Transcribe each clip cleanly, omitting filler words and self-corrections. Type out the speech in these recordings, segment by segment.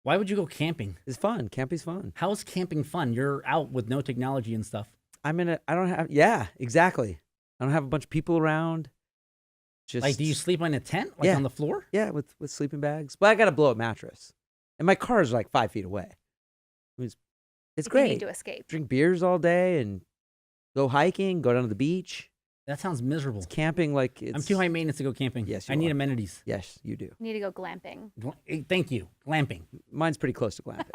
Why would you go camping? It's fun. Camping's fun. How is camping fun? You're out with no technology and stuff. Exactly. I don't have a bunch of people around. Just Like, do you sleep in a tent, like on the floor? Yeah, with sleeping bags. But I got a blow-up mattress. And my car is like 5 feet away. It's great. You need to escape. Drink beers all day and go hiking, go down to the beach. That sounds miserable. It's camping like it's... I'm too high maintenance to go camping. Yes, I need amenities. Yes, you do. You need to go glamping. Thank you. Glamping. Mine's pretty close to glamping.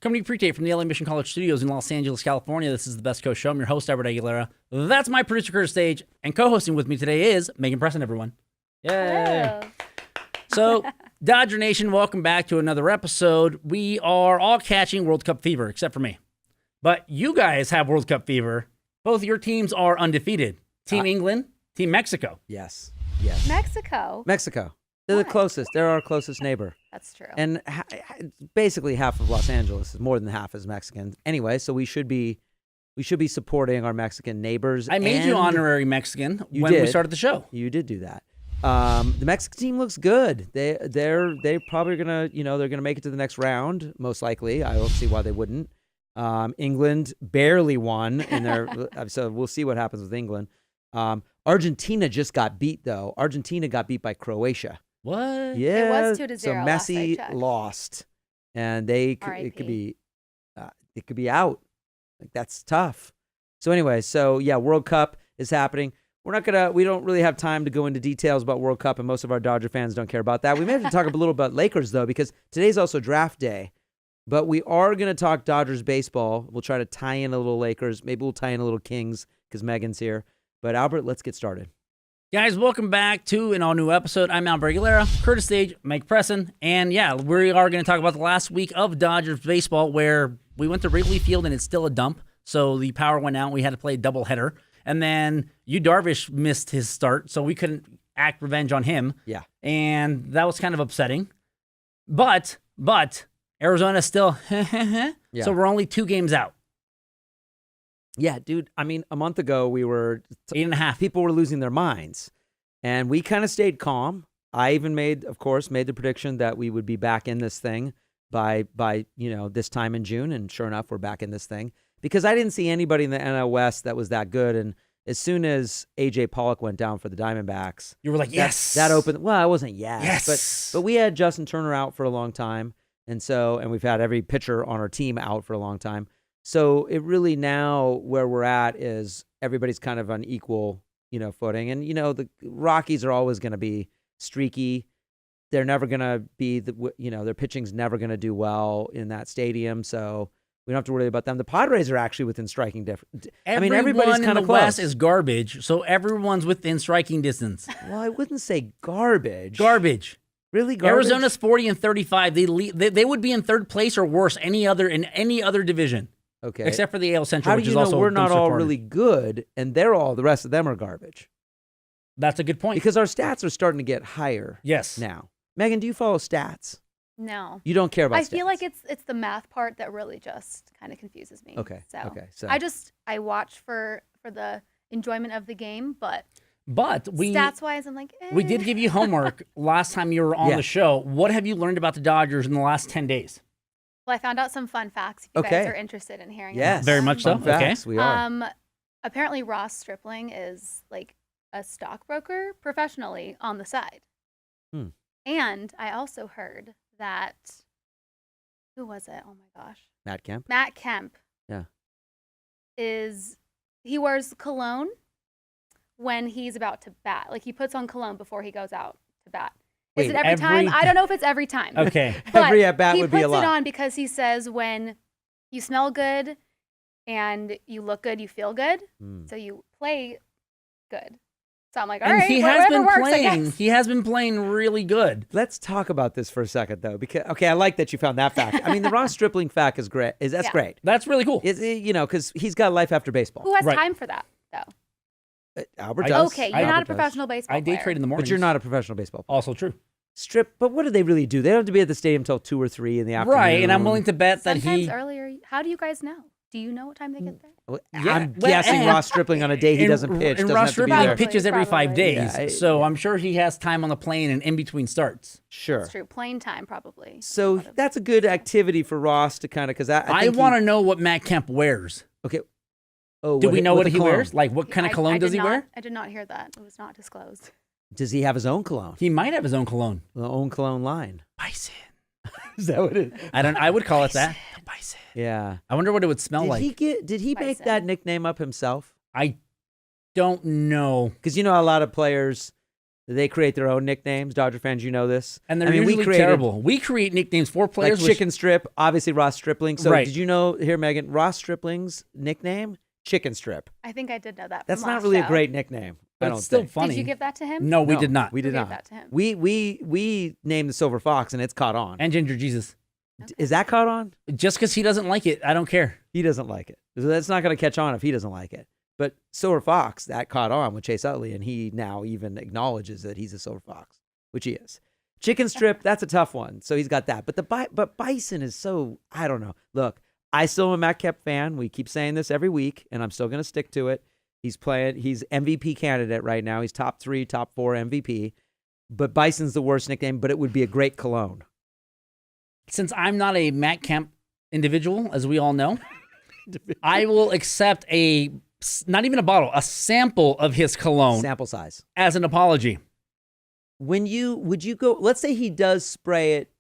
Coming to you pre-tape from the LA Mission College Studios in Los Angeles, California. This is the Best Coast Show. I'm your host, Albert Aguilera. That's my producer, Curtis Stage. And co-hosting with me today is Meghan Preston, everyone. Yay. Hello. So, Dodger Nation, welcome back to another episode. We are all catching World Cup fever, except for me. But you guys have World Cup fever. Both your teams are undefeated. Team England, Team Mexico. Yes. Mexico. They're the closest. They're our closest neighbor. That's true. And basically half of Los Angeles is more than half is Mexican. Anyway, so we should be supporting our Mexican neighbors. I made you honorary Mexican You when we did. started the show. You did do that. The Mexican team looks good. They're probably gonna they're gonna make it to the next round most likely. I don't see why they wouldn't. England barely won in their so we'll see what happens with England. Argentina just got beat though. Argentina got beat by Croatia. What? Yeah, It was 2-0 So last I Messi checked. lost, and it could be out. Like that's tough. So anyway, World Cup is happening. We don't really have time to go into details about World Cup, and most of our Dodger fans don't care about that. We may have to talk a little about Lakers though, because today's also draft day. But we are going to talk Dodgers baseball. We'll try to tie in a little Lakers. Maybe we'll tie in a little Kings because Megan's here. But Albert, let's get started. Guys, welcome back to an all-new episode. I'm Albert Aguilera, Curtis Stage, Mike Presson. And we are going to talk about the last week of Dodgers baseball where we went to Wrigley Field and it's still a dump. So the power went out and we had to play a doubleheader. And then Darvish missed his start, so we couldn't act revenge on him. Yeah. And that was kind of upsetting. But Arizona's still, so we're only 2 games out. Yeah, dude. I mean, a month ago, we were 8.5. People were losing their minds. And we kind of stayed calm. I even made the prediction that we would be back in this thing by this time in June. And sure enough, we're back in this thing. Because I didn't see anybody in the NL West that was that good. And as soon as A.J. Pollock went down for the Diamondbacks, you were like, yes. That opened. Well, I wasn't yes. But we had Justin Turner out for a long time. And we've had every pitcher on our team out for a long time. So it really now where we're at is everybody's kind of on equal, footing. And, the Rockies are always going to be streaky. They're never going to be their pitching's never going to do well in that stadium. So we don't have to worry about them. The Padres are actually within striking distance. Everybody's kind of close. West is garbage. So everyone's within striking distance. Well, I wouldn't say garbage. Garbage. Really garbage? Arizona's 40 and 35. They would be in third place or worse in any other division. Okay. Except for the AL Central, How which do is you know also we're not all supported. really good, and the rest of them are garbage? That's a good point. Because our stats are starting to get higher. Yes. Now, Megan, do you follow stats? No. You don't care about stats? I feel like it's the math part that really just kind of confuses me. Okay. So I watch for the enjoyment of the game, but we stats wise, I'm like, we did give you homework last time you were on the show. What have you learned about the Dodgers in the last 10 days? Well, I found out some fun facts if you guys are interested in hearing. Yes, very much so. Fun facts, we are. Apparently Ross Stripling is like a stockbroker professionally on the side. And I also heard that, who was it? Oh my gosh. Matt Kemp. Yeah. He wears cologne when he's about to bat. Like he puts on cologne before he goes out to bat. Is it every time? I don't know if it's every time. Okay. But every at bat would be a lot. He puts it on because he says when you smell good and you look good, you feel good. So you play good. So I'm like, all right, whatever works, I guess. He has been playing really good. Let's talk about this for a second, though, because I like that you found that fact. I mean, the Ross Stripling fact is great. That's great. That's really cool. Because he's got life after baseball. Who has time for that, though? Albert does. Okay, you're not a professional baseball player. I day trade in the morning. But you're not a professional baseball player. Also true. But what do they really do? They don't have to be at the stadium until 2 or 3 in the afternoon. Right, and I'm willing to bet that Sometimes earlier. How do you guys know? Do you know what time they get there? Yeah, I'm guessing Ross Stripling on a day he doesn't pitch. And doesn't Ross have to be Stripling there. pitches every 5 days, Yeah, so I'm sure he has time on the plane and in between starts. Sure. That's true. Plane time, probably. So that's a good activity for Ross to kind of, because I want to know what Matt Kemp wears. Okay. Oh, do we know what the he cologne? wears? Like, what kind of cologne does he wear? I did not hear that. It was not disclosed. Does he have his own cologne? He might have his own cologne. The own cologne line. Bison. Is that what it is? I would call it that. The bison. Yeah. I wonder what it would smell like. Did he make that nickname up himself? I don't know. Because you know a lot of players, they create their own nicknames. Dodger fans, you know this. And they're usually terrible. We create nicknames for players. Like Chicken Strip, obviously Ross Stripling. So right. Did you know, here, Meghan, Ross Stripling's nickname? Chicken Strip. I think I did know that. That's not really a great nickname. But it's still funny. Did you give that to him? No, we did not. We did not. Gave that to him? We named the Silver Fox, and it's caught on. And Ginger Jesus. Okay. Is that caught on? Just because he doesn't like it, I don't care. He doesn't like it. So that's not going to catch on if he doesn't like it. But Silver Fox, that caught on with Chase Utley, and he now even acknowledges that he's a Silver Fox, which he is. Chicken Strip, that's a tough one. So he's got that. But Bison is so, I don't know. Look, I still am a Matt Kemp fan. We keep saying this every week, and I'm still going to stick to it. He's MVP candidate right now. He's top 3, top 4 MVP. But Bison's the worst nickname, but it would be a great cologne. Since I'm not a Matt Kemp individual, as we all know, I will accept not even a bottle, a sample of his cologne. Sample size. As an apology. Would you go, let's say he does spray it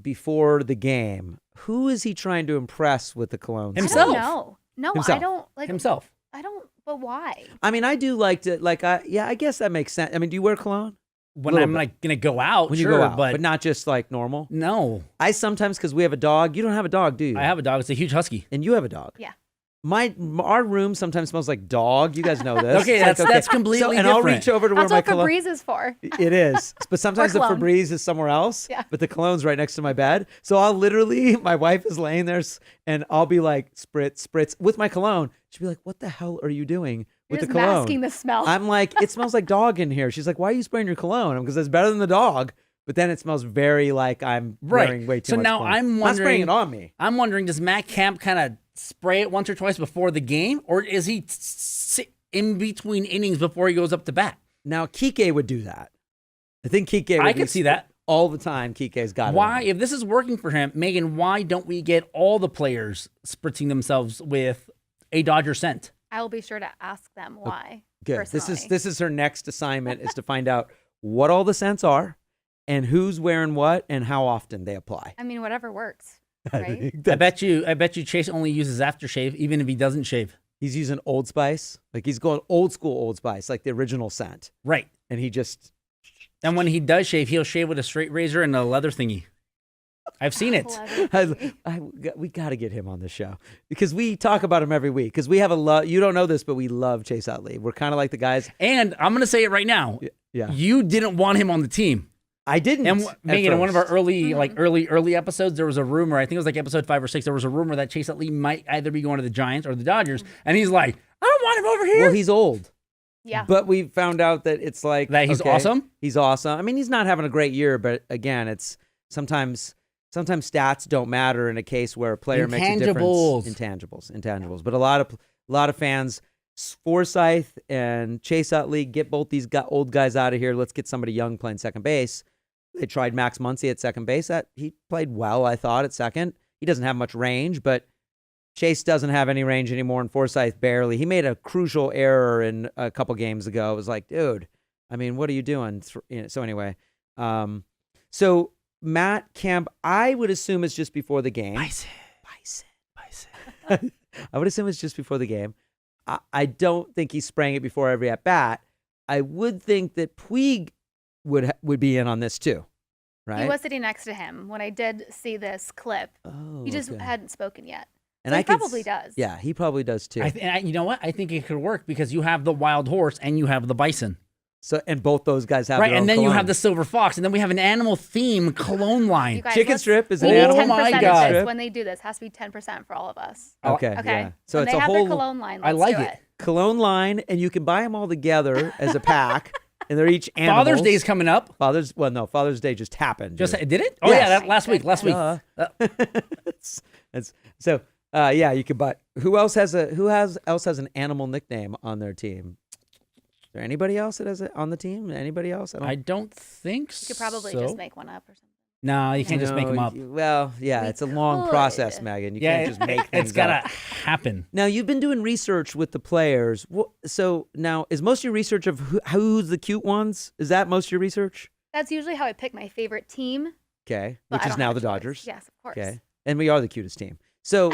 before the game. Who is he trying to impress with the cologne? Himself. I don't know. No, Himself. I don't like himself. I don't, but why? I mean, I do like to, I guess that makes sense. I mean, do you wear cologne? When I'm like going to go out, when sure, you go out, but not just like normal? No. I sometimes, because we have a dog. You don't have a dog, do you? I have a dog. It's a huge husky. And you have a dog. Yeah. Our room sometimes smells like dog. You guys know this. Okay, that's completely and different. I'll reach over to That's where my what cologne. Febreze is for. It is, but sometimes the cologne. Febreze is somewhere else. Yeah. But the cologne's right next to my bed, so I'll literally, my wife is laying there, and I'll be like spritz with my cologne. She'll be like, "What the hell are you doing You're with the just cologne?" masking the smell. I'm like, "It smells like dog in here." She's like, "Why are you spraying your cologne?" Because it's better than the dog. But then it smells very like I'm wearing way too so much now cologne. I'm Not spraying wondering it on me. I'm wondering, does Matt Kemp kind of spray it once or twice before the game, or is he in between innings before he goes up to bat? Now Kike would do that. I think Kike would I could see that all the time. Kike's got it. Why, if this is working for him, Meghan, why don't we get all the players spritzing themselves with a Dodger scent? I will be sure to ask them why. Good. Personally. This is her next assignment is to find out what all the scents are and who's wearing what and how often they apply. I mean, whatever works, right? I bet you Chase only uses aftershave, even if he doesn't shave. He's using Old Spice. Like he's going old school Old Spice, like the original scent. Right. And he just... And when he does shave, he'll shave with a straight razor and a leather thingy. I've seen it. We got to get him on the show because we talk about him every week because we have a love. You don't know this, but we love Chase Utley. We're kind of like the guys. And I'm going to say it right now. Yeah. You didn't want him on the team. I didn't. And Meghan, in one of our early episodes, there was a rumor. I think it was like episode 5 or 6. There was a rumor that Chase Utley might either be going to the Giants or the Dodgers, and he's like, "I don't want him over here." Well, he's old. Yeah. But we found out that it's like that he's awesome. He's awesome. I mean, he's not having a great year, but again, it's sometimes stats don't matter in a case where a player makes a difference. Intangibles. But a lot of fans, Forsythe and Chase Utley, get both these old guys out of here. Let's get somebody young playing second base. They tried Max Muncy at second base. He played well, I thought, at second. He doesn't have much range, but Chase doesn't have any range anymore, and Forsythe barely. He made a crucial error in a couple games ago. It was like, dude, I mean, what are you doing? So anyway, so Matt Kemp, I would assume it's just before the game. Bison. I would assume it's just before the game. I don't think he's spraying it before every at-bat. I would think that Puig would be in on this too, right? He was sitting next to him when I did see this clip. Oh, he just hadn't spoken yet. And so he probably does. Yeah, he probably does too. You know what? I think it could work because you have the wild horse and you have the bison. So and both those guys have right, their own and then cologne. you have the silver fox, and then we have an animal theme cologne line. Guys, Chicken strip is an we need animal. 10% Oh my of God. this when they do this. Has to be 10% for all of us. Okay. Okay. Yeah. So when it's they a have whole their cologne line. I Let's like do it. cologne line, and you can buy them all together as a pack, and they're each animals. Father's Day is coming up. Father's Day just happened. Just dude. did it? Oh Yes. yeah, last week. It's Yeah, you could buy. Who else has an animal nickname on their team? Is there anybody else that has it on the team? Anybody else? I don't think You could probably so. just make one up or something. No, you can't just make them up. Well, yeah, We it's a long process, could. Megan. You Yeah, can't just make things it's gotta up. happen. Now, you've been doing research with the players. So now, is most of your research of who's the cute ones? Is that most of your research? That's usually how I pick my favorite team. Okay, but which I is don't now have the a choice. Dodgers. Yes, of course. Okay, and we are the cutest team. So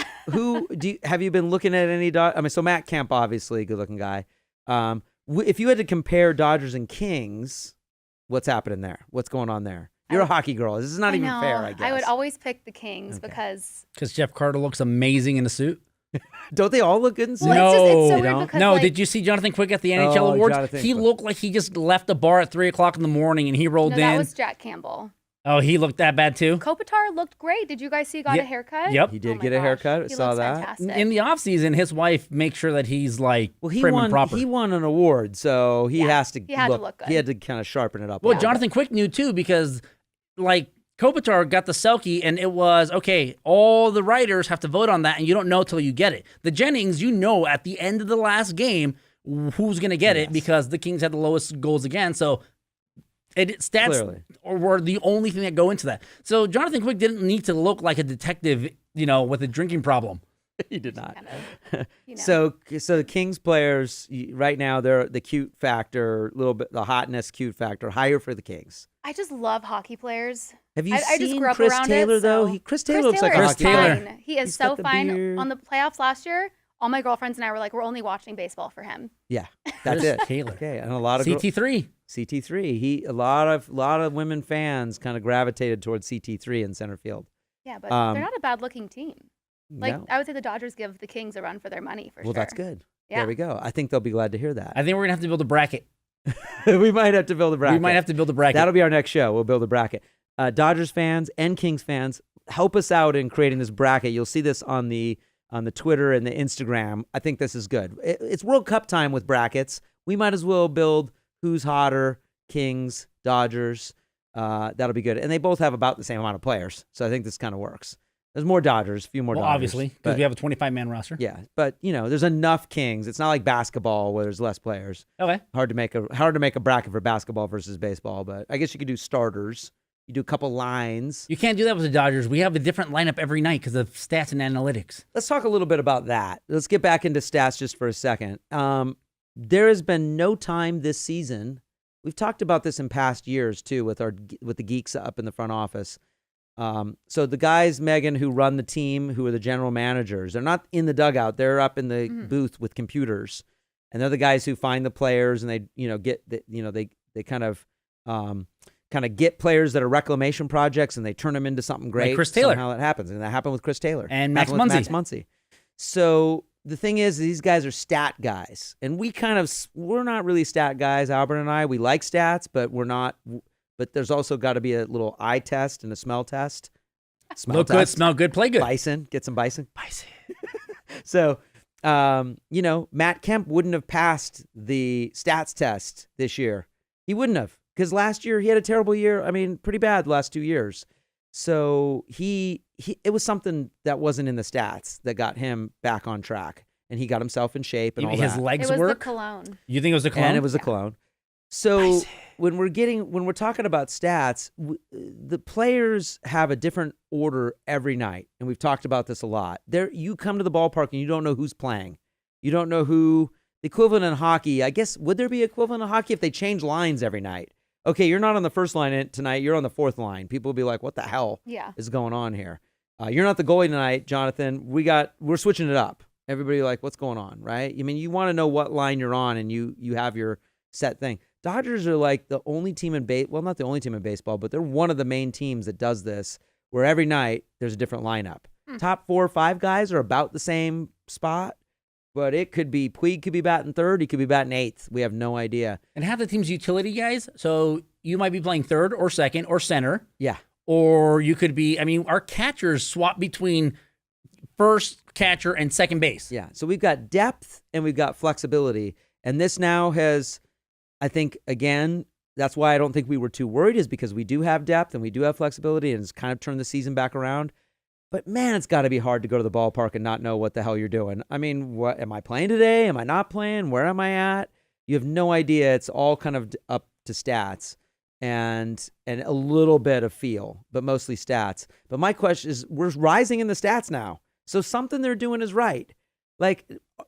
have you been looking at any so Matt Kemp, obviously, good-looking guy. If you had to compare Dodgers and Kings, what's happening there? What's going on there? You're a hockey girl. This is not even fair, I guess. I would always pick the Kings Okay. because Jeff Carter looks amazing in a suit. Don't they all look good in suits? well, it's No, so they weird don't? because No, like, did you see Jonathan Quick at the NHL Oh, Awards? Jonathan He Quick. looked like he just left the bar at 3 o'clock in the morning and he rolled no, in. that was Jack Campbell. Oh, he looked that bad too? Kopitar looked great. Did you guys see he got Yep. a haircut? Yep. He did Oh my get a gosh. haircut. I He saw looks that. fantastic. In the offseason, his wife makes sure that he's like Well, he prim won. and proper. He won an award, so he Yeah, has to. he had to look good. He had to kind of sharpen it up. a Well, little Jonathan Quick knew too because, like, Kopitar got the Selkie, and it was okay. All the writers have to vote on that, and you don't know till you get it. The Jennings, you know, at the end of the last game, who's going to get it because the Kings had the lowest goals against. So stats Clearly. were the only thing that go into that. So Jonathan Quick didn't need to look like a detective, with a drinking problem. bit. He did not. Kind of, So the Kings players right now, they're the cute factor, a little bit the hotness, cute factor higher for the Kings. I just love hockey players. Have you I just seen grew up Chris around Taylor it, though? so- Chris Taylor looks like a is hockey Taylor. player. fine. He is He's got so the fine. beard. On the playoffs last year, all my girlfriends and I were like, we're only watching baseball for him. Yeah, that's Chris it. Taylor. Okay, and a lot of CT3. CT3. A lot of women fans kind of gravitated towards CT3 in center field. Yeah, but Um, they're not a bad looking team. Like No. I would say the Dodgers give the Kings a run for their money for Well, sure. that's good. Yeah. There we go. I think they'll be glad to hear that. I think we're going to have to build a bracket. We might have to build a bracket. We might have to build a bracket. That'll be our next show. We'll build a bracket. Dodgers fans and Kings fans, help us out in creating this bracket. You'll see this on the Twitter and the Instagram. I think this is good. It's World Cup time with brackets. We might as well build who's hotter, Kings, Dodgers. That'll be good. And they both have about the same amount of players, so I think this kind of works. There's more Dodgers, a few more Well, Dodgers. obviously, because but- we have a 25-man roster. Yeah, but there's enough Kings. It's not like basketball where there's less players. Okay. Hard to make a bracket for basketball versus baseball, but I guess you could do starters. You do a couple lines. You can't do that with the Dodgers. We have a different lineup every night because of stats and analytics. Let's talk a little bit about that. Let's get back into stats just for a second. There has been no time this season. We've talked about this in past years too with the geeks up in the front office. So the guys, Meghan, who run the team, who are the general managers, they're not in the dugout. They're up in the booth with computers, and they're the guys who find the players, and they kind of get players that are reclamation projects, and they turn them into something great. Like Chris Taylor. Somehow that happens, and that happened with Chris Taylor And Max Happened with Muncy. Max Muncy. So the thing is, these guys are stat guys, and we're not really stat guys. Albert and I, we like stats, but we're not. But there's also got to be a little eye test and a smell test. Look good, smell good, play good. Bison, get some bison. So, Matt Kemp wouldn't have passed the stats test this year. He wouldn't have, because last year he had a terrible year. I mean, pretty bad the last 2 years. So it was something that wasn't in the stats that got him back on track, and he got himself in shape and all His that. legs It was work. the cologne. You think it was the cologne? And it was a cologne. So when we're talking about stats, the players have a different order every night, and we've talked about this a lot. You come to the ballpark and you don't know who's playing. You don't know who. The equivalent in hockey, I guess, would there be equivalent in hockey if they change lines every night? Okay, you're not on the first line tonight. You're on the fourth line. People will be like, "What the hell is going on here?" You're not the goalie tonight, Jonathan. We're switching it up. Everybody like, "What's going on?" Right? I mean, you want to know what line you're on, and you have your set thing. Dodgers are like the only team in well, not the only team in baseball, but they're one of the main teams that does this, where every night there's a different lineup. Top 4 or 5 guys are about the same spot, but it could be Puig could be batting third, he could be batting eighth. We have no idea. And half the team's utility guys, so you might be playing third or second or center. Yeah. Or you could be, our catchers swap between first catcher and second base. Yeah. So we've got depth and we've got flexibility. And this now has, I think, again, that's why I don't think we were too worried, is because we do have depth and we do have flexibility, and it's kind of turned the season back around. But man, it's got to be hard to go to the ballpark and not know what the hell you're doing. I mean, what am I playing today? Am I not playing? Where am I at? You have no idea. It's all kind of up to stats and a little bit of feel, but mostly stats. But my question is, we're rising in the stats now, so something they're doing is right. Like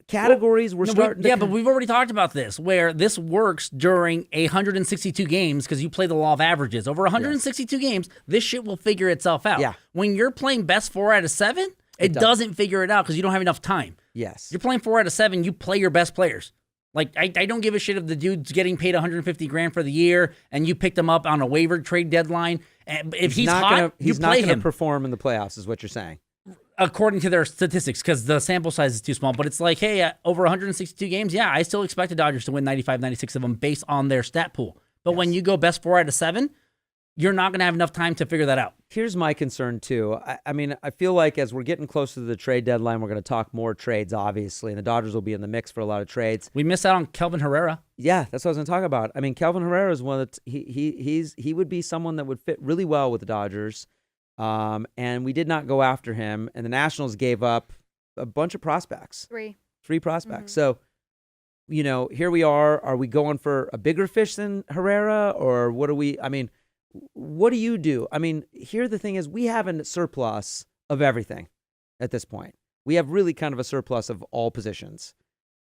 categories, we're starting. But we've already talked about this, where this works during 162 games because you play the law of averages. Over 162 games, this shit will figure itself out. Yeah. When you're playing best 4 out of 7, it doesn't figure it out because you don't have enough time. Yes. You're playing 4 out of 7, you play your best players. Like, I don't give a shit if the dude's getting paid $150,000 for the year and you picked him up on a waiver trade deadline. And if he's hot, you play him. He's not going to perform in the playoffs, is what you're saying. According to their statistics, because the sample size is too small. But it's like, hey, over 162 games, yeah, I still expect the Dodgers to win 95, 96 of them based on their stat pool. But when you go best 4 out of 7, you're not going to have enough time to figure that out. Here's my concern, too. I mean, I feel like as we're getting closer to the trade deadline, we're going to talk more trades, obviously, and the Dodgers will be in the mix for a lot of trades. We missed out on Kelvin Herrera. Yeah, that's what I was going to talk about. I mean, Kelvin Herrera is one that he would be someone that would fit really well with the Dodgers. And we did not go after him, and the Nationals gave up a bunch of prospects. 3 prospects. So, you know, here we are. Are we going for a bigger fish than Herrera, or what do we? I mean, what do you do? I mean, here the thing is, we have a surplus of everything at this point. We have really kind of a surplus of all positions.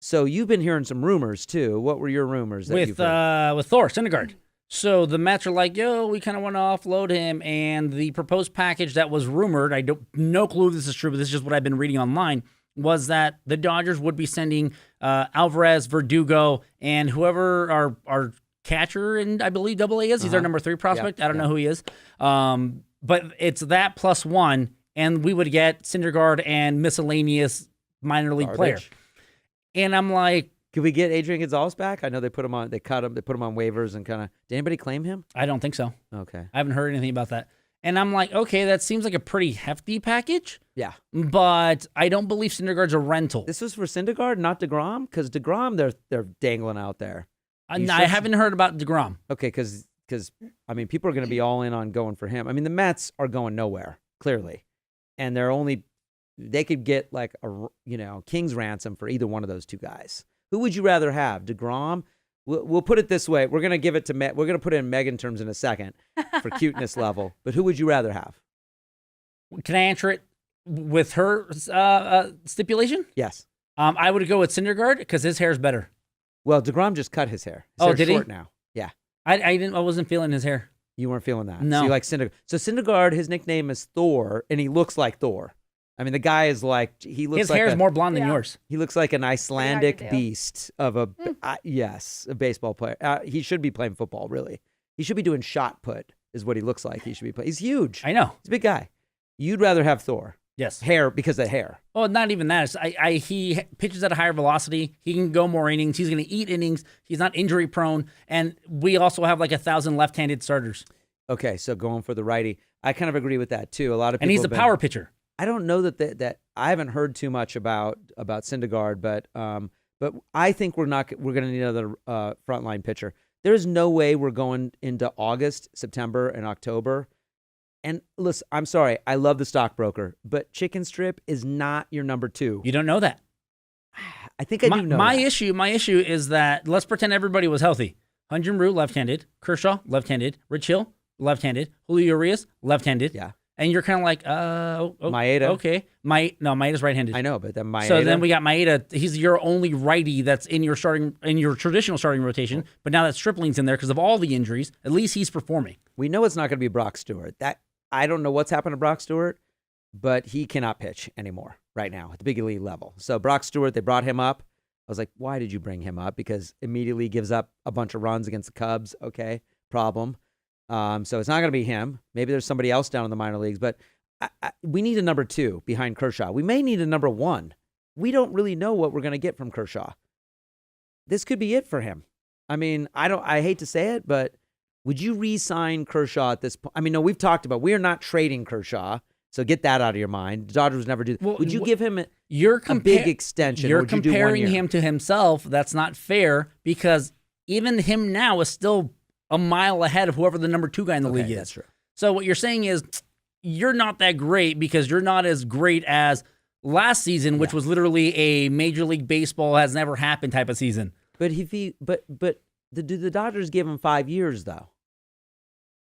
So you've been hearing some rumors too. What were your rumors? With Thor Syndergaard. So the Mets are like, yo, we kind of want to offload him, and the proposed package that was rumored, I don't no clue if this is true, but this is just what I've been reading online, was that the Dodgers would be sending Alvarez, Verdugo, and whoever our catcher in, I believe, AA is. He's our number 3 prospect. I don't know who he is. But it's that plus 1, and we would get Syndergaard and miscellaneous minor league player. And I'm like, can we get Adrian Gonzalez back? I know they put him on. They cut him. They put him on waivers and kind of. Did anybody claim him? I don't think so. Okay. I haven't heard anything about that. And I'm like, okay, that seems like a pretty hefty package. Yeah. But I don't believe Syndergaard's a rental. This was for Syndergaard, not DeGrom, because DeGrom they're dangling out there. I haven't heard about DeGrom. Okay, because I mean, people are going to be all in on going for him. I mean, the Mets are going nowhere clearly, and they could get like a king's ransom for either one of those two guys. Who would you rather have, DeGrom? We'll put it this way: we're going to give it to we're going to put it in Meghan terms in a second for cuteness level. But who would you rather have? Can I answer it with her stipulation? Yes. I would go with Syndergaard because his hair is better. Well, DeGrom just cut his hair. His hair's did short he? now. Yeah. I wasn't feeling his hair. You weren't feeling that. No. So you like Syndergaard. So Syndergaard, his nickname is Thor, and he looks like Thor. I mean, the guy is like his hair is more blonde than yours. He looks like an Icelandic beast of a baseball player. He should be playing football. Really, he should be doing shot put. Is what he looks like. He should be playing. He's huge. I know. He's a big guy. You'd rather have Thor. Yes. Hair because of hair. Oh, not even that. He pitches at a higher velocity. He can go more innings. He's going to eat innings. He's not injury prone. And we also have like 1,000 left-handed starters. Okay, so going for the righty. I kind of agree with that too. A lot of people. And he's a power pitcher. I don't know that I haven't heard too much about Syndergaard, but I think we're going to need another frontline pitcher. There's no way we're going into August, September, and October. And listen, I'm sorry, I love the stockbroker, but chicken strip is not your number 2. You don't know that. I think I do know my that. My issue is that let's pretend everybody was healthy. Hyun-Jin Ryu, left-handed. Kershaw, left-handed. Rich Hill, left-handed. Julio Urias, left-handed. Yeah. And you're kind of like, Maeda. Okay. Maeda's right-handed. I know, but then Maeda. So then we got Maeda. He's your only righty that's in your traditional starting rotation. But now that Stripling's in there because of all the injuries, at least he's performing. We know it's not going to be Brock Stewart. I don't know what's happened to Brock Stewart, but he cannot pitch anymore right now at the big league level. So Brock Stewart, they brought him up. I was like, why did you bring him up? Because immediately gives up a bunch of runs against the Cubs. Okay, problem. So it's not going to be him. Maybe there's somebody else down in the minor leagues, but we need a number 2 behind Kershaw. We may need a number 1. We don't really know what we're going to get from Kershaw. This could be it for him. I mean, I hate to say it, but would you re-sign Kershaw at this point? I mean, no, we've talked about we are not trading Kershaw, so get that out of your mind. The Dodgers would never do that. Well, would you give him a big extension? You're or would you do 1 comparing year? him to himself. That's not fair because even him now is still a mile ahead of whoever the number 2 guy in the league is. That's true. So what you're saying is you're not that great because you're not as great as last season, which was literally a Major League Baseball has never happened type of season. But do the Dodgers give him 5 years though?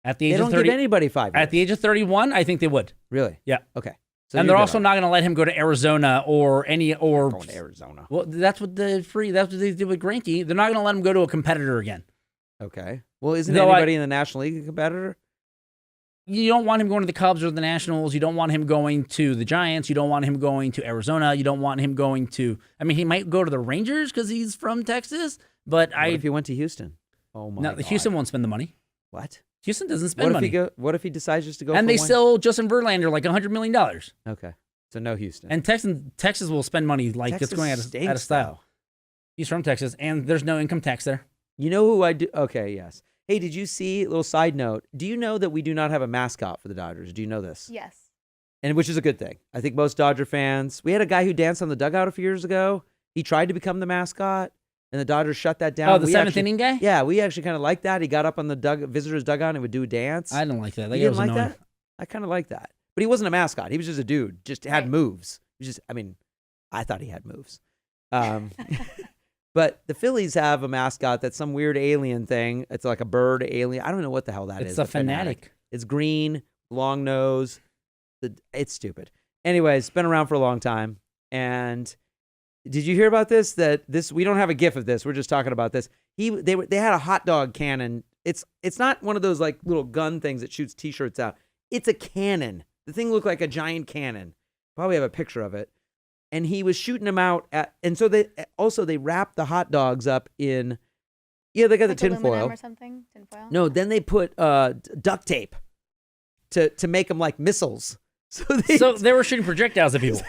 At the age they of don't 30, give anybody 5 years. At the age of 31, I think they would. Really? Yeah. Okay. So and they're also not going to let him go to Arizona or going to Arizona. Well, that's what they did with Greinke. They're not going to let him go to a competitor again. Okay. Well, isn't anybody in the National League a competitor? You don't want him going to the Cubs or the Nationals. You don't want him going to the Giants. You don't want him going to Arizona. You don't want him going to. I mean, he might go to the Rangers because he's from Texas. But what if he went to Houston? Oh my God. Houston won't spend the money. What? Houston doesn't spend money. What if he decides just to go? And for they one? sell Justin Verlander like $100 million. Okay, so no Houston. And Texas will spend money like Texas it's going out of style. Though. He's from Texas, and there's no income tax there. You know who I do? Okay, yes. Hey, did you see, a little side note, do you know that we do not have a mascot for the Dodgers? Do you know this? Yes. And which is a good thing. I think most Dodger fans, we had a guy who danced on the dugout a few years ago. He tried to become the mascot, and the Dodgers shut that down. Oh, the seventh inning guy? Yeah, we actually kind of liked that. He got up on the visitor's dugout and would do a dance. I didn't like that. You didn't like that? I kind of like that. But he wasn't a mascot. He was just a dude, just had moves. He was just, I mean, I thought he had moves. But the Phillies have a mascot that's some weird alien thing. It's like a bird alien. I don't know what the hell that is. It's a fanatic. It's green, long nose. It's stupid. Anyways, it's been around for a long time. And did you hear about this? We don't have a GIF of this. We're just talking about this. They had a hot dog cannon. It's not one of those like little gun things that shoots T-shirts out. It's a cannon. The thing looked like a giant cannon. Probably have a picture of it. And he was shooting them out and so they wrapped the hot dogs up in, they got the tinfoil or something. Tinfoil. No, then they put duct tape to make them like missiles. So they were shooting projectiles at people.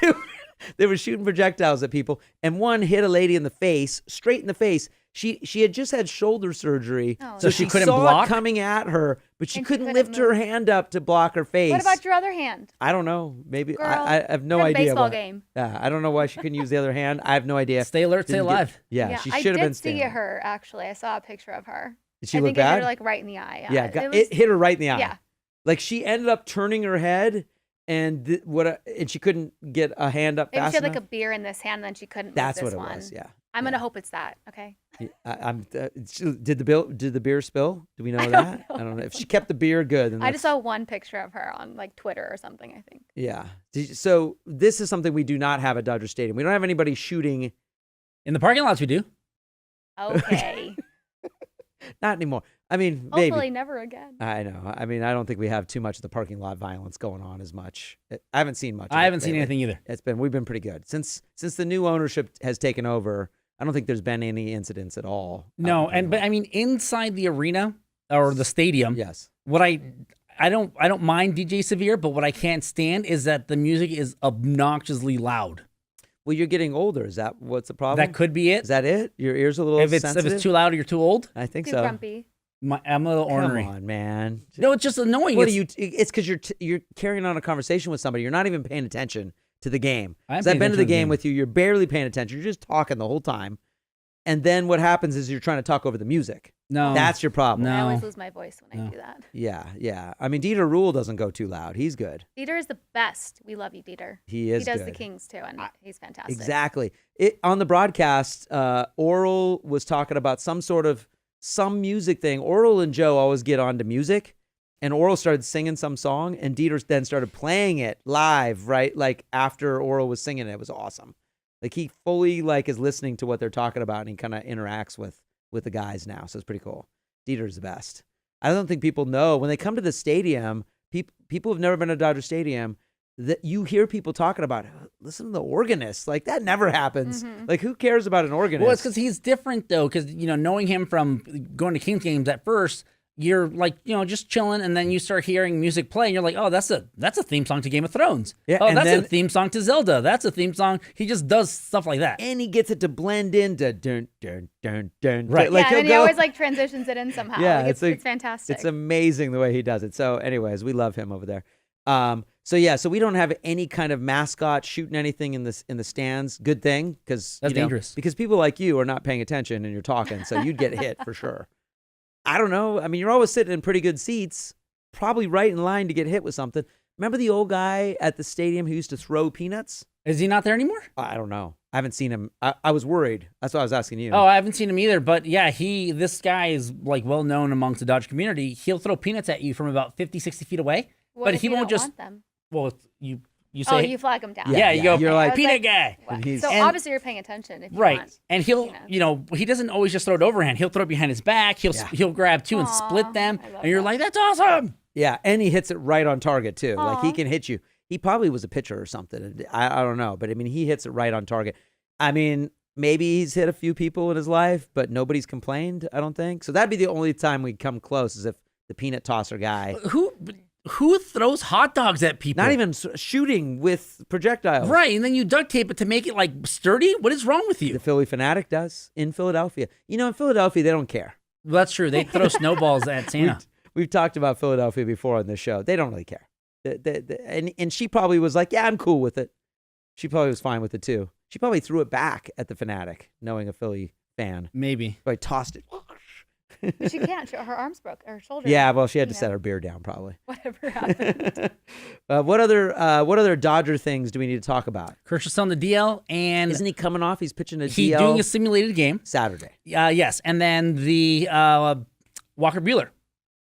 They were shooting projectiles at people, and one hit a lady in the face, straight in the face. She had just had shoulder surgery, so she couldn't saw block it coming at her, but she couldn't couldn't lift move. her hand up to block her face. What about your other hand? I don't know. Maybe Girl, I have no you're at a idea. baseball game. Yeah, I don't know why she couldn't use the other hand. I have no idea. Stay alert, stay alive. She should have been I did see standing. her, actually. I saw a picture of her. Did she I look think it hit bad? her like right in the eye. Yeah, it hit her right in the eye. Yeah. Like she ended up turning her head, and and she couldn't get a hand up Maybe fast she had like a enough. beer in this hand, and then she couldn't. That's move this what it one. was. Yeah. I'm gonna hope it's that. Okay. Did the beer spill? Do we know that? I don't know. If she kept the beer good, then I just saw one picture of her on like Twitter or something, I think. Yeah. So this is something we do not have at Dodger Stadium. We don't have anybody shooting In the parking lots, we do. Okay. Not anymore. I mean, Hopefully maybe. never again. I know. I mean, I don't think we have too much of the parking lot violence going on as much. I haven't seen much. I haven't seen anything either. We've been pretty good since the new ownership has taken over. I don't think there's been any incidents at all. No, but I mean inside the arena or the stadium. Yes. What I don't mind DJ Severe, but what I can't stand is that the music is obnoxiously loud. Well, you're getting older. Is that what's the problem? That could be it. Is that it? Your ears are a little If sensitive? it's too loud, or you're too old. I think Too so. grumpy. I'm a little ornery. Come on, man. No, it's just annoying. What are you? It's because you're carrying on a conversation with somebody. You're not even paying attention to the game. I'm 'Cause I've paying been to the attention to the game game. with you. You're barely paying attention. You're just talking the whole time. And then what happens is you're trying to talk over the music. No, That's your problem. No. I always lose my voice when I No. do that. Yeah. I mean, Dieter Rule doesn't go too loud. He's good. Dieter is the best. We love you, Dieter. He is He does good. the Kings too, and he's fantastic. Exactly. On the broadcast, Oral was talking about some music thing. Oral and Joe always get onto music, and Oral started singing some song, and Dieter then started playing it live, right? Like after Oral was singing it. It was awesome. Like he fully is listening to what they're talking about, and he kind of interacts with the guys now. So it's pretty cool. Dieter's the best. I don't think people know when they come to the stadium. People who've never been to Dodger Stadium, that you hear people talking about, listen to the organist. Like that never happens. Mm-hmm. Like who cares about an organist? Well, it's because he's different though. Because knowing him from going to Kings games at first, you're just chilling, and then you start hearing music play, and you're like, oh, that's a theme song to Game of Thrones. Yeah, oh, and that's then- a theme song to Zelda. That's a theme song. He just does stuff like that. And he gets it to blend into dun dun dun dun. Right. Like yeah, he'll and he go. always transitions it in somehow. Yeah, Like, it's fantastic. It's amazing the way he does it. So, anyways, we love him over there. So we don't have any kind of mascot shooting anything in the stands. Good thing, because That's dangerous. Because people like you are not paying attention and you're talking, so you'd get hit for sure. I don't know. I mean, you're always sitting in pretty good seats. probably right in line to get hit with something. Remember the old guy at the stadium who used to throw peanuts? Is he not there anymore? I don't know. I haven't seen him. I was worried. That's why I was asking you. Oh, I haven't seen him either. But yeah, this guy is like well known amongst the Dodger community. He'll throw peanuts at you from about 50, 60 feet away. What but if he you won't don't just. want them? Well, you say. You flag them down. Yeah, you go. You're like, peanut guy. What? And So obviously you're paying attention. If you Right. want And he'll, peanuts. he doesn't always just throw it overhand. He'll throw it behind his back. He'll grab two and split them. I love And you're that. like, that's awesome. Yeah, and he hits it right on target too. Like he Aw. can hit you. He probably was a pitcher or something. I don't know, but I mean, he hits it right on target. I mean, maybe he's hit a few people in his life, but nobody's complained. I don't think so. That'd be the only time we'd come close, is if the peanut tosser guy, Who throws hot dogs at people? not even shooting with projectiles. Right, and then you duct tape it to make it like sturdy. What is wrong with you? The Philly Fanatic does in Philadelphia. You know, in Philadelphia, they don't care. Well, that's true. They throw snowballs at Santa. We've talked about Philadelphia before on this show. They don't really care. And she probably was like, yeah, I'm cool with it. She probably was fine with it too. She probably threw it back at the Fanatic, knowing a Philly fan. Maybe. Probably tossed it. But she can't. Her arms broke. Her shoulder. Yeah, well, she had to set her beer down probably. Whatever happened. What other Dodger things do we need to talk about? Kershaw's on the DL, and Isn't he coming off? He's pitching a he's DL doing a simulated game. Saturday. Yes, and then the Walker Buehler.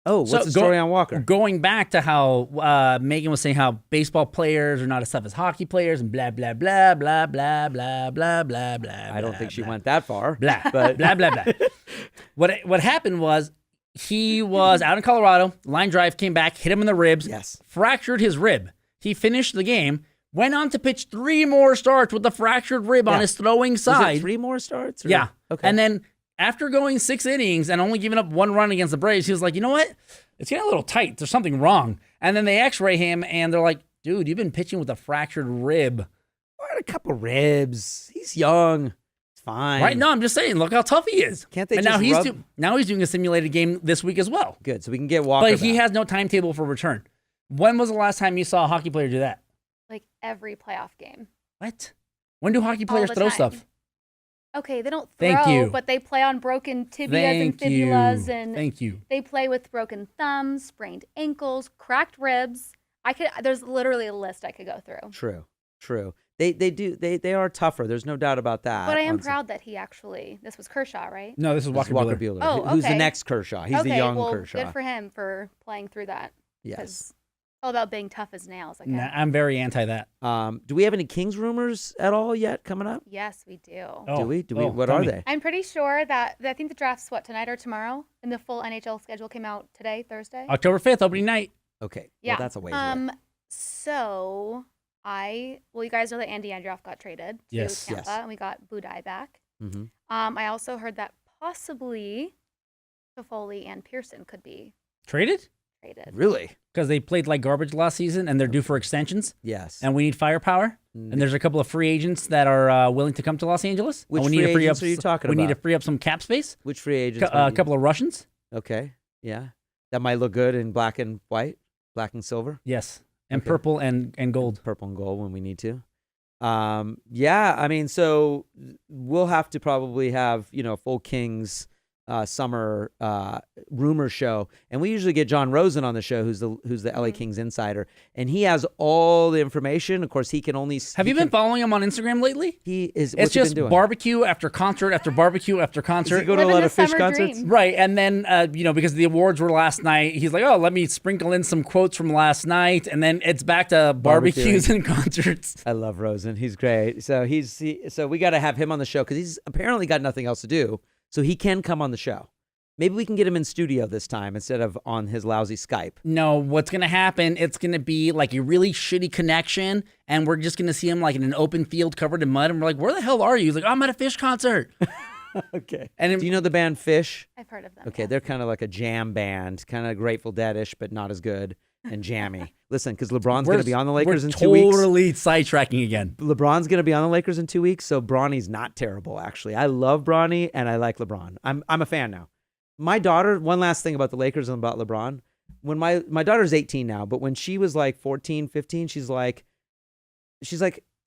Oh, what's the story on Walker? Going back to how Meghan was saying how baseball players are not as tough as hockey players and blah, blah, blah, blah, blah, blah, blah, blah, blah. I don't think she went that far. Blah, but blah, blah, blah. What happened was he was out in Colorado, line drive, came back, hit him in the ribs, Yes. fractured his rib. He finished the game, went on to pitch 3 more starts with the fractured rib on his throwing Was side. it 3 more starts? or- Yeah. Okay. And then after going 6 innings and only giving up 1 run against the Braves, he was like, you know what? It's getting a little tight. There's something wrong. And then they x-ray him, and they're like, dude, you've been pitching with a fractured rib. What, a couple ribs. He's young. It's fine. Right? No, I'm just saying, look how tough he is. Can't they and now just he's rub- now he's doing a simulated game this week as well. Good. So we can get Walker But he back. has no timetable for return. When was the last time you saw a hockey player do that? Like every playoff game. What? When do hockey All players the throw time. stuff? Okay, they don't Thank throw, you. but they play on broken tibias and Thank you. fibulas, and Thank you. they play with broken thumbs, sprained ankles, cracked ribs. There's literally a list I could go through. True. They are tougher. There's no doubt about that. But I am honestly. proud that he actually, this was Kershaw, right? No, this is This Walker, is Walker Buehler. Buehler. Oh, Who's the okay. next Kershaw? He's okay, the young well, Kershaw. good for him for playing through that. Yes. 'Cause it's all about being tough as nails. Okay. Nah, I'm very anti that. Do we have any Kings rumors at all yet coming up? Yes, we do. Do we? What tell are me. they? I'm pretty sure that I think the draft's tonight or tomorrow, and the full NHL schedule came out today, Thursday. October 5th, opening night. Okay. Yeah. Well, that's a ways away. So you guys know that Andy Andrioff got traded to Yes. Tampa, Yes. and we got Budai back. Mm-hmm. I also heard that possibly Toffoli and Pearson could be Traded? traded. Really? Because they played like garbage last season and they're due for extensions. Yes. And we need firepower. And there's a couple of free agents that are willing to come to Los Angeles. Which And we free need to free agents up, are you talking We need to about? free up some cap space. Which free agents? A couple of Russians. Okay. Yeah. That might look good in black and white, black and silver, Yes. And Okay. purple and gold. purple and gold when we need to. Yeah. I mean, so we'll have to probably have full Kings summer rumor show, and we usually get John Rosen on the show, who's the LA Kings insider, and he has all the information. Of course, he can only. Have you been following him on Instagram lately? He is. It's What's he just been doing? barbecue after concert after barbecue after Does concert. he go to a Living lot the of fish summer concerts? dream. Right, and then because the awards were last night, he's like, "Oh, let me sprinkle in some quotes from last night," and then it's back to barbecues and concerts. I love Rosen. He's great. So so we got to have him on the show because he's apparently got nothing else to do. So he can come on the show. Maybe we can get him in studio this time instead of on his lousy Skype. No, what's gonna happen? It's gonna be like a really shitty connection, and we're just gonna see him like in an open field covered in mud, and we're like, "Where the hell are you?" He's like, "I'm at a Fish concert." Okay. And Do you know the band Fish? I've heard of them. Okay, yeah. they're kind of like a jam band, kind of Grateful Dead-ish, but not as good and jammy. Listen, because LeBron's going to be on the Lakers in 2 weeks. Totally sidetracking again. LeBron's going to be on the Lakers in 2 weeks, so Bronny's not terrible, actually. I love Bronny, and I like LeBron. I'm a fan now. My daughter, one last thing about the Lakers and about LeBron. When my daughter's 18 now, but when she was like 14, 15, she's like,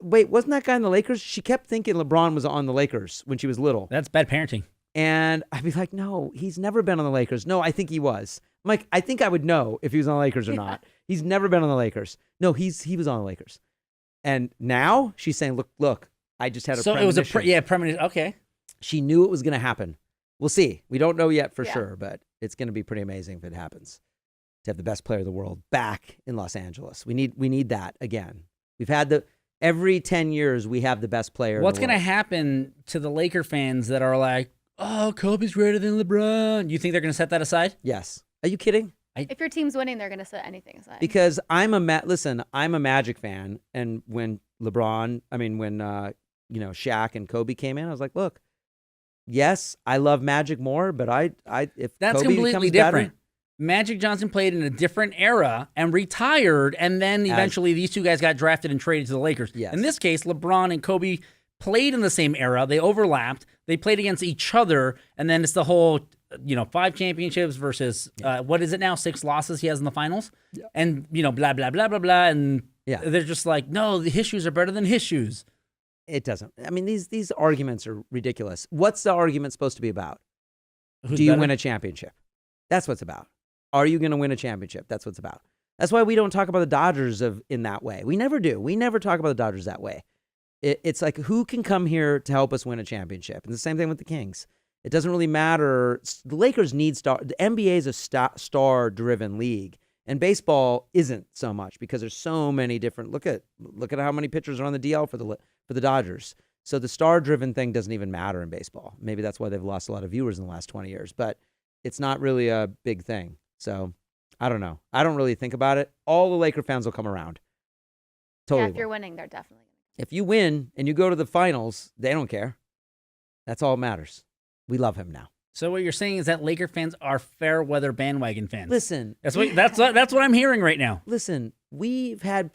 wait, wasn't that guy in the Lakers? She kept thinking LeBron was on the Lakers when she was little. That's bad parenting. And I'd be like, no, he's never been on the Lakers. No, I think he was. I'm like, I think I would know if he was on the Lakers or not. He's never been on the Lakers. No, he was on the Lakers. And now she's saying, look, I just had a premonition. So it was a premonition. Okay. She knew it was going to happen. We'll see. We don't know yet for sure, but it's going to be pretty amazing if it happens. To have the best player of the world back in Los Angeles. We need that again. We've had every 10 years we have the best player. What's going to happen to the Laker fans that are like, oh, Kobe's greater than LeBron? You think they're going to set that aside? Yes. Are you kidding? If your team's winning, they're going to set anything aside. Because I'm a Magic fan, and when Shaq and Kobe came in, I was like, look, yes, I love Magic more, but if that's Kobe completely becomes different. better, Magic Johnson played in a different era and retired, and then eventually these two guys got drafted and traded to the Lakers. Yes. In this case, LeBron and Kobe played in the same era. They overlapped. They played against each other, and then it's the whole 5 championships versus what is it now? 6 losses he has in the finals, and blah blah blah blah blah, and they're just like, no, the his shoes are better than his shoes. It doesn't. I mean, these arguments are ridiculous. What's the argument supposed to be about? Who's Do you better? win a championship? That's what's about. Are you going to win a championship? That's what's about. That's why we don't talk about the Dodgers in that way. We never do. We never talk about the Dodgers that way. It's like, who can come here to help us win a championship? And the same thing with the Kings. It doesn't really matter. The Lakers need star. The NBA is a star-driven league, and baseball isn't so much because there's so many different. Look at how many pitchers are on the DL for the Dodgers. So the star-driven thing doesn't even matter in baseball. Maybe that's why they've lost a lot of viewers in the last 20 years. But it's not really a big thing. So I don't know. I don't really think about it. All the Laker fans will come around. Totally. Yeah, if you're winning, they're definitely going to. If you win and you go to the finals, they don't care. That's all that matters. We love him now. So what you're saying is that Laker fans are fair weather bandwagon fans. Listen, that's what I'm hearing right now. Listen, we've had.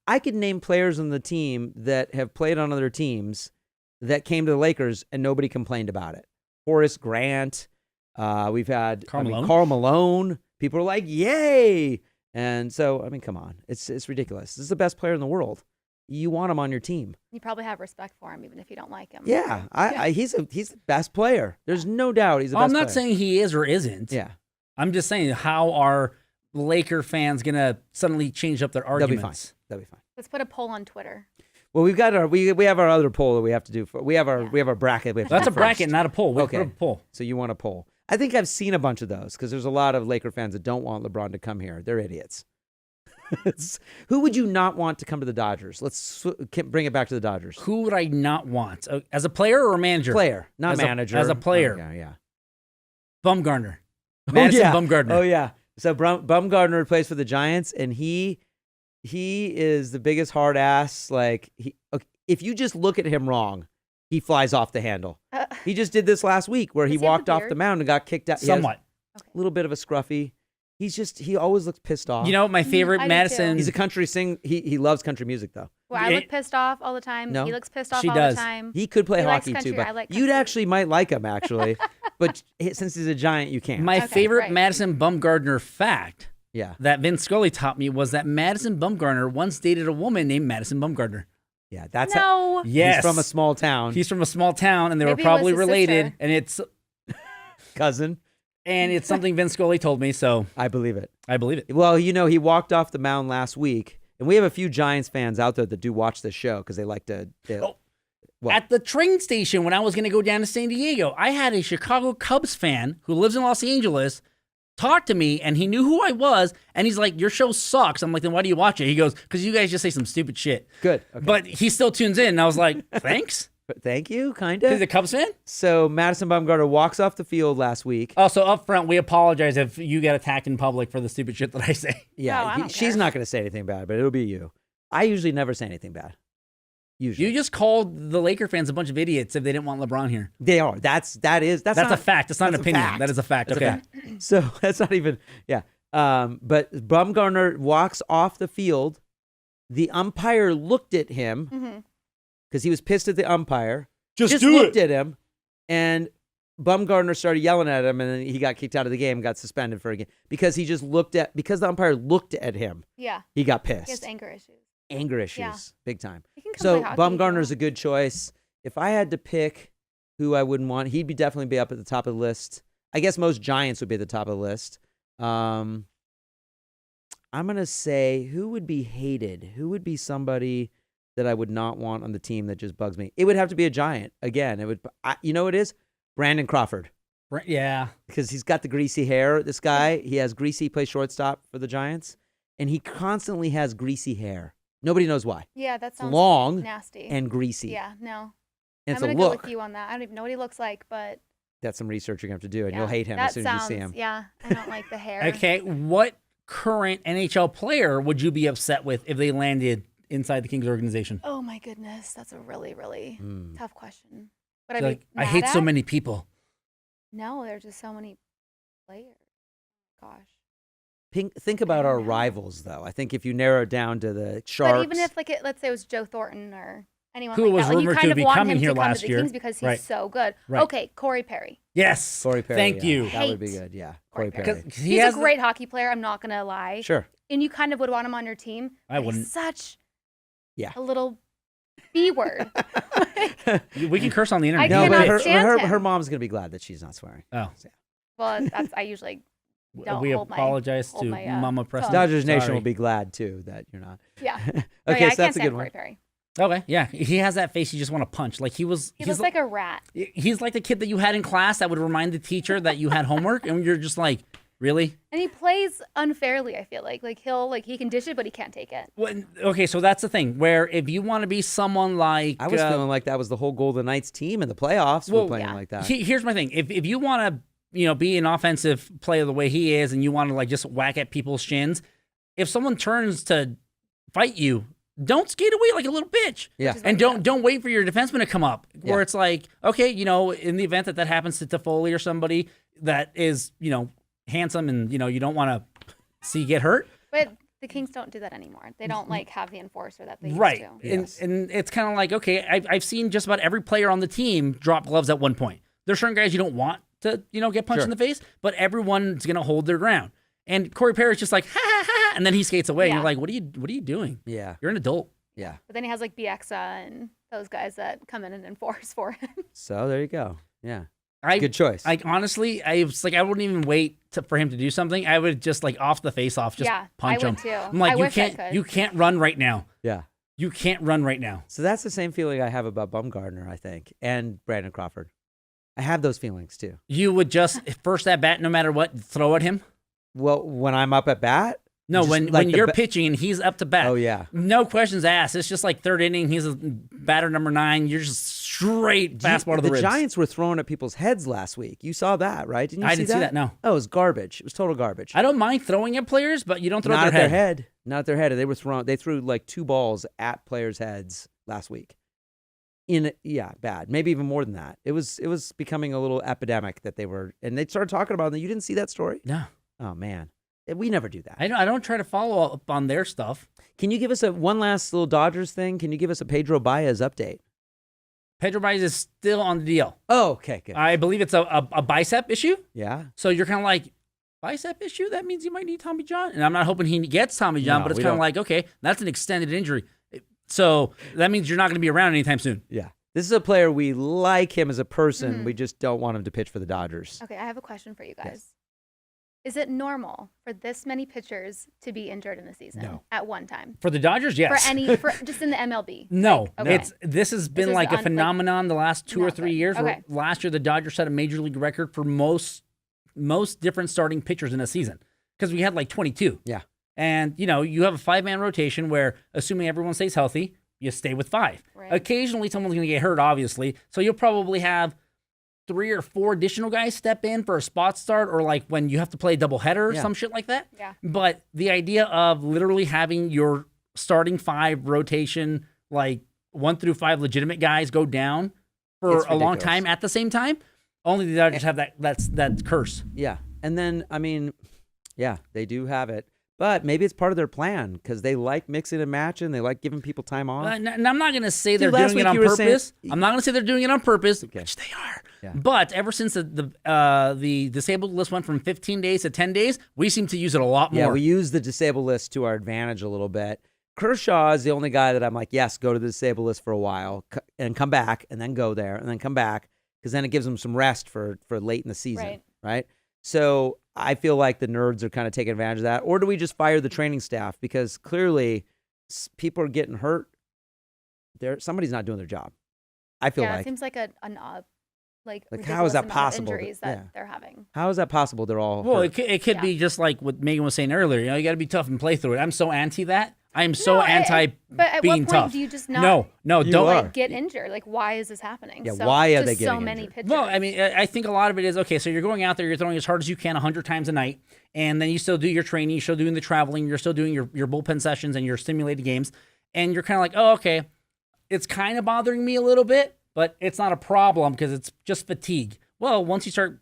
I could name players on the team that have played on other teams that came to the Lakers and nobody complained about it. Horace Grant. We've had Karl Malone. People are like, "Yay!" And so, come on, it's ridiculous. This is the best player in the world. You want him on your team. You probably have respect for him, even if you don't like him. Yeah, he's the best player. There's no doubt he's the best player. I'm not saying he is or isn't. Yeah, I'm just saying, how are Laker fans gonna suddenly change up their arguments? They'll be fine. Let's put a poll on Twitter. Well, we've got we have our other poll that we have to do. We have our bracket. That's a bracket, not a poll. Okay. Put a poll. So you want a poll? I think I've seen a bunch of those because there's a lot of Laker fans that don't want LeBron to come here. They're idiots. Who would you not want to come to the Dodgers? Let's bring it back to the Dodgers. Who would I not want? As a player or a manager? Player, not manager. As a player. Oh, yeah. Bumgarner. Madison Bumgarner. Oh, yeah. So Bumgarner plays for the Giants, and he is the biggest hard ass. Like, if you just look at him wrong, he flies off the handle. He just did this last week where he walked off the mound and got kicked out. Somewhat. A little bit of a scruffy. He always looks pissed off. My favorite Madison. He's a country He loves country music though. Well, I look pissed off all the time. No? He looks pissed off She all does. the time. He could play hockey likes too, country. but I like you'd country. actually might like him actually. But since he's a Giant, you can't. My favorite right. Madison Bumgarner fact that Vince Scully taught me was that Madison Bumgarner once dated a woman named Madison Bumgarner. Yeah, that's no. Yes. He's from a small town. He's from a small town, and they Maybe were probably it was his related, sister. and it's cousin. And it's something Vince Scully told me, so I believe it. I believe it. Well, he walked off the mound last week, and we have a few Giants fans out there that do watch this show because they like to. At the train station when I was going to go down to San Diego, I had a Chicago Cubs fan who lives in Los Angeles talk to me, and he knew who I was, and he's like, your show sucks. I'm like, then why do you watch it? He goes, because you guys just say some stupid shit. Good. Okay. But he still tunes in, and I was like, thanks. Thank you, kind He's of. a Cubs fan? So Madison Bumgarner walks off the field last week. Also, up front, we apologize if you get attacked in public for the stupid shit that I say. Yeah, No, I don't she's care. not going to say anything bad, but it'll be you. I usually never say anything bad. Usually. You just called the Laker fans a bunch of idiots if they didn't want LeBron here. They are. That's That's a fact. It's not an that's a opinion. fact. That is a fact. That's a okay. fact. So that's not even, yeah. But Bumgarner walks off the field. The umpire looked at him because he was pissed at the umpire. Just looked at him, and Bumgarner started yelling at him, and then he got kicked out of the game and got suspended for a game because because the umpire looked at him. Yeah. He got pissed. He has anger issues. Anger issues, Yeah. big time. He can come So play hockey if you Bumgarner's a want. good choice. If I had to pick who I wouldn't want, he'd definitely be up at the top of the list. I guess most Giants would be at the top of the list. I'm gonna say who would be hated? Who would be somebody that I would not want on the team that just bugs me? It would have to be a Giant again. It would. You know what it is? Brandon Crawford. Yeah, because he's got the greasy hair. This guy, he has greasy. Plays shortstop for the Giants, and he constantly has greasy hair. Nobody knows why. Yeah, that sounds long nasty and greasy. Yeah, no. And I'm it's gonna a go look. with you on that. I don't even know what he looks like, but That's some research you're gonna have to do, and yeah, you'll hate him that as soon sounds, as you see him. Yeah, I don't like the hair. Okay, what current NHL player would you be upset with if they landed inside the Kings organization? Oh my goodness, that's a really, really tough question. But So, I hate so many people. No, there's just so many players. Gosh. Think about our rivals, though. I think if you narrow it down to the Sharks. But even if, like, let's say it was Joe Thornton or anyone Who like was that, like, you rumored kind to of be want coming him here to come last to the year. Kings because he's Right. so good. Right. Okay, Corey Perry. Yes. Corey Perry. Thank yeah. you. That would be good. Yeah. Corey Perry. He's a great hockey player. I'm not gonna lie. Sure. And you kind of would want him on your team. I but wouldn't. He's such Yeah. a little B word. We can curse on the internet. I No, but cannot stand him. her mom's gonna be glad that she's not swearing. Oh. Well, that's I usually don't we hold apologize hold to my, Mama Preston. Dodgers Nation Sorry. will be glad too that you're not. Yeah. Okay, No, yeah, so I that's can't a stand good Corey one. Perry. Okay, yeah, he has that face you just want to punch. Like he He looks like a rat. He's like the kid that you had in class that would remind the teacher that you had homework, and you're just like, really? And he plays unfairly, I feel like. He can dish it, but he can't take it. Well, okay, so that's the thing. Where if you want to be someone like, I was feeling like that was the whole Golden Knights team in the playoffs. Were playing yeah. like that. Here's my thing: if you want to, be an offensive player the way he is, and you want to like just whack at people's shins, if someone turns to fight you, don't skate away like a little bitch. Yeah. And don't wait for your defenseman to come up. Where Yeah. it's like, okay, in the event that happens to Toffoli or somebody that is, handsome and you don't want to see get hurt. But the Kings don't do that anymore. They don't have the enforcer that they used Right. to. Yes. And it's kind of like, okay, I've seen just about every player on the team drop gloves at one point. There's certain guys you don't want to, get punched in the face, but everyone's going to hold their ground. And Corey Perry's just like, ha, ha, ha, and then he skates away. And Yeah. you're like, what are you doing? Yeah. You're an adult. Yeah. But then he has like Bieksa and those guys that come in and enforce for him. So there you go. Yeah. I Good choice. honestly, I wouldn't even wait for him to do something. I would just like off the face off, just Yeah, punch I him. would too. I'm like, I wish I could. you can't run right now. Yeah. You can't run right now. So that's the same feeling I have about Bumgarner, I think, and Brandon Crawford. I have those feelings too. You would just first at bat, no matter what, throw at him. Well, when I'm up at bat? No, Just when like the you're ba- pitching and he's up to bat. Oh, yeah. No questions asked. It's just like third inning. He's a batter number 9. You're just straight fastball to the ribs. Giants were throwing at people's heads last week. You saw that, right? Didn't you I see didn't see that, no. Oh, it was garbage. It was total garbage. I don't mind throwing at players, but you don't throw Not at their head. Not at their head. They threw like 2 balls at players' heads last week. Bad. Maybe even more than that. It was becoming a little epidemic that they were, and they started talking about it. You didn't see that story? No. Oh, man. We never do that. I don't try to follow up on their stuff. Can you give us one last little Dodgers thing? Can you give us a Pedro Baez update? Pedro Baez is still on the deal. Oh, okay, good. I believe it's a bicep issue. Yeah. So you're kind of like, bicep issue? That means you might need Tommy John. And I'm not hoping he gets Tommy John, No, but it's we kind of don't. like, okay, that's an extended injury. So that means you're not going to be around anytime soon. Yeah. This is a player we like him as a person. We just don't want him to pitch for the Dodgers. Okay, I have a question for you guys. Yes. Is it normal for this many pitchers to be injured in the season No. at one time? For the Dodgers, yes. For just in the MLB? No, Like, okay. this has been is like a like, phenomenon the last 2 or not 3 good. years. Where Okay. last year, the Dodgers set a major league record for most different starting pitchers in a season because we had like 22. Yeah. And you have a 5-man rotation where, assuming everyone stays healthy, you stay with 5. Right. Occasionally, someone's going to get hurt, obviously. So you'll probably have 3 or 4 additional guys step in for a spot start, or like when you have to play a doubleheader or Yeah. some shit like that. Yeah. But the idea of literally having your starting 5 rotation, like 1 through 5 legitimate guys go down for It's a long ridiculous. time at the same time, only the Dodgers have that curse. Yeah. And then, they do have it. But maybe it's part of their plan because they like mixing and matching. They like giving people time off. And I'm not going to say they're last doing it week on you were saying- purpose. I'm not going to say they're doing it on purpose, which they are. Yeah. But ever since the disabled list went from 15 days to 10 days, we seem to use it a lot more. Yeah, we use the disabled list to our advantage a little bit. Kershaw is the only guy that I'm like, yes, go to the disabled list for a while and come back and then go there and then come back because then it gives him some rest for late in the season, right? So I feel like the nerds are kind of taking advantage of that. Or do we just fire the training staff? Because clearly people are getting hurt. Somebody's not doing their job. I feel like. It seems like an odd, like how is that possible? Injuries that they're having. How is that possible? They're all hurt? It could be just like what Megan was saying earlier. You got to be tough and play through it. I'm so anti that. I'm so anti but at being what point tough. Do you just not? No, don't get injured. Like, why is this happening? Yeah, why are they getting so many injured? pitchers? Well, I mean, I think a lot of it is, okay, so you're going out there, you're throwing as hard as you can 100 times a night, and then you still do your training, you're still doing the traveling, you're still doing your bullpen sessions and your simulated games, and you're kind of like, oh, okay, it's kind of bothering me a little bit, but it's not a problem because it's just fatigue. Well, once you start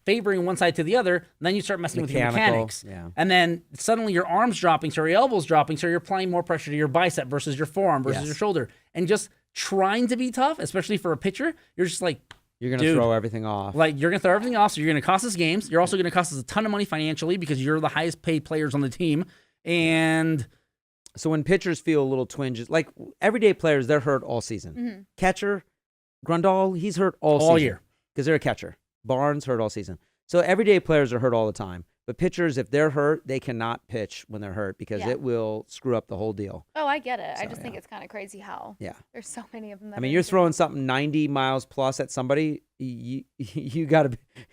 favoring one side to the other, then you start messing with your mechanics. Yeah. And then suddenly your arm's dropping, so your elbow's dropping, so you're applying more pressure to your bicep versus your forearm versus your shoulder. And just trying to be tough, especially for a pitcher, you're just like, you're going to throw everything off. Like, you're going to throw everything off, so you're going to cost us games. You're also going to cost us a ton of money financially because you're the highest paid players on the team. And so when pitchers feel a little twinges, like everyday players, they're hurt all season. Mm-hmm. Catcher, Grandal, he's hurt all season. All year. Because they're a catcher. Barnes hurt all season. So everyday players are hurt all the time. But pitchers, if they're hurt, they cannot pitch when they're hurt because it will screw up the whole deal. Oh, I get it. So, I just think it's kind of crazy how there's so many of them. That I mean, you're throwing something 90 miles plus at somebody, you got to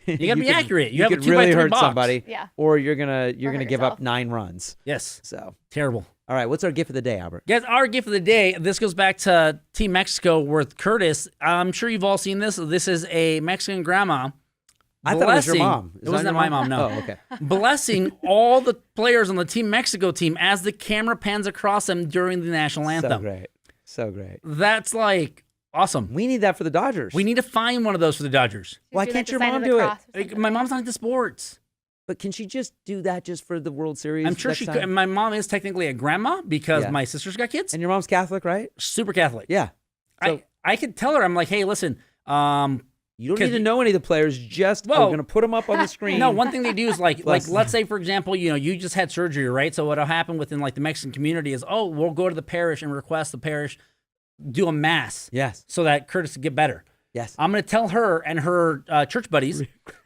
be be accurate. You have could a 2x3 really hurt box. somebody, or you're gonna give yourself. up 9 runs. Yes. So terrible. All right, what's our gift of the day, Albert? Guys, our gift of the day, this goes back to Team Mexico with Curtis. I'm sure you've all seen this. This is a Mexican grandma. I thought it was your mom. It wasn't my mom, no. Oh, okay. Blessing all the players on the Team Mexico team as the camera pans across them during the national anthem. So great. So great. That's like awesome. We need that for the Dodgers. We need to find one of those for the Dodgers. Why can't your mom do it? Like, my mom's not into sports. But can she just do that just for the World Series? I'm sure she could. My mom is technically a grandma because my sister's got kids. And your mom's Catholic, right? Super Catholic. Yeah. So I could tell her, I'm like, hey, listen, you don't need to know any of the players. Just we're going to put them up on the screen. No, one thing they do is like let's say, for example, you just had surgery, right? So what'll happen within like the Mexican community is, we'll go to the parish and request the parish do a mass. Yes. So that Curtis can get better. Yes. I'm going to tell her and her church buddies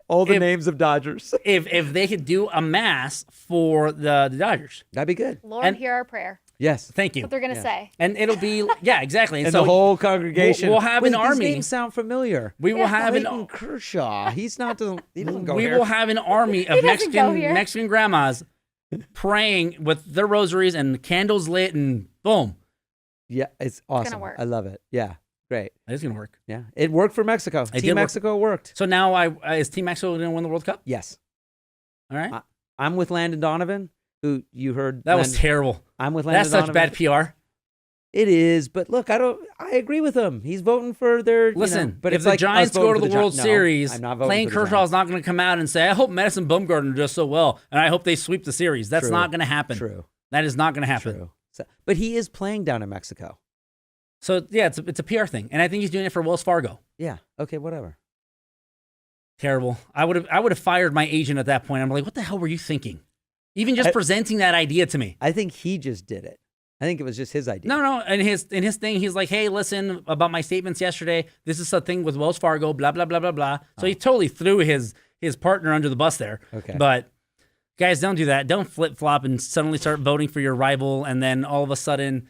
all the names of Dodgers. if they could do a mass for the Dodgers. That'd be good. Lord, hear our prayer. Yes. Thank you. That's what they're going to say. And it'll be, exactly. And so the whole congregation. We'll have an army. These names sound familiar. We will have Clayton Kershaw. He's not, he doesn't go We here. will have an army of Mexican grandmas praying with their rosaries and candles lit and boom. Yeah, it's awesome. It's gonna work. I love it. Yeah, great. It's going to work. Yeah, it worked for Mexico. Team Mexico worked. So now is Team Mexico going to win the World Cup? Yes. All right. I'm with Landon Donovan, who you heard. That was terrible. I'm with Landon Donovan. That's such bad PR. It is, but look, I agree with him. He's voting for their. Listen, but if it's the like Giants go to the World Series, I'm not voting Clayton for the Kershaw is not going to come out and say, I hope Madison Bumgarner does so well, and I hope they sweep the series. That's not going to happen. True. That is not going to happen. True. So, but he is playing down in Mexico. So, yeah, it's a PR thing, and I think he's doing it for Wells Fargo. Yeah. Okay, whatever. Terrible. I would have fired my agent at that point. I'm like, what the hell were you thinking? Even just presenting that idea to me. I think he just did it. I think it was just his idea. No. And his thing, he's like, hey, listen, about my statements yesterday, this is a thing with Wells Fargo, blah, blah, blah, blah, blah. So he totally threw his partner under the bus there. Okay. But guys, don't do that. Don't flip-flop and suddenly start voting for your rival, and then all of a sudden,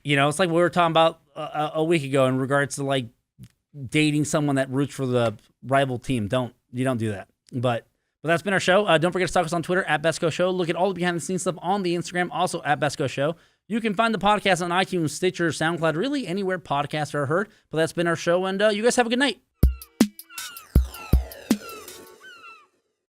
it's like we were talking about a week ago in regards to like dating someone that roots for the rival team. You don't do that. But that's been our show. Don't forget to stalk us on Twitter at Besco Show. Look at all the behind-the-scenes stuff on the Instagram, also at Besco Show. You can find the podcast on iTunes, Stitcher, SoundCloud, really anywhere podcasts are heard. But that's been our show, and you guys have a good night.